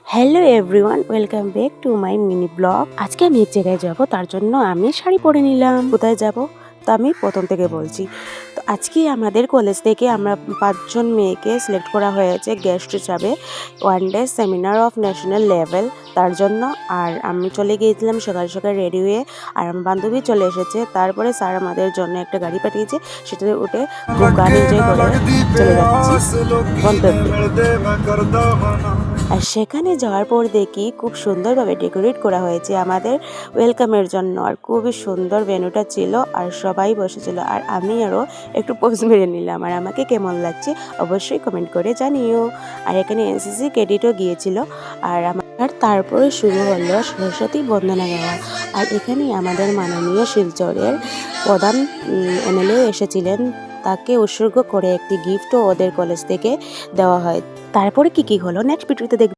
Hello everyone, welcome back to my mini blog. আজকে আমি এক জায়গায় যাব, তার জন্য আমি শাড়ি পরে নিলাম। কোথায় যাব তা আমি প্রথম থেকে বলছি। তো আজকে আমাদের কলেজ থেকে আমরা 5জন মেয়েকে সিলেক্ট করা হয়েছে গেস্ট হিসাবে one day seminar of national level, তার জন্য। আর আমি চলে গিয়েছিলাম সকাল সকাল রেডি হয়ে, আর আমার বান্ধবী চলে এসেছে। তারপরে স্যার আমাদের জন্য একটা গাড়ি পাঠিয়েছে, সেটাতে উঠে খুব গান এনজয় করে চলে যাচ্ছি গন্তব্যে। আর সেখানে যাওয়ার পর দেখি খুব সুন্দরভাবে ডেকোরেট করা হয়েছে আমাদের ওয়েলকামের জন্য, আর খুবই সুন্দর ভেন্যুটা ছিল, আর সবাই বসেছিল। আর আমি আরও একটু পোজ মেরে নিলাম। আর আমাকে কেমন লাগছে অবশ্যই কমেন্ট করে জানিও। আর এখানে এনসিসি ক্যাডেটও গিয়েছিল। আর তারপরে শুরু হলো সরস্বতী বন্দনা গাওয়া। আর এখানে আমাদের মাননীয় শিলচরের প্রধান এমএলএ এসেছিলেন, তাকে উৎসর্গ করে একটি গিফটও ওদের কলেজ থেকে দেওয়া হয়। তারপরে কি হলো নেক্সট ভিডিওতে দেখব।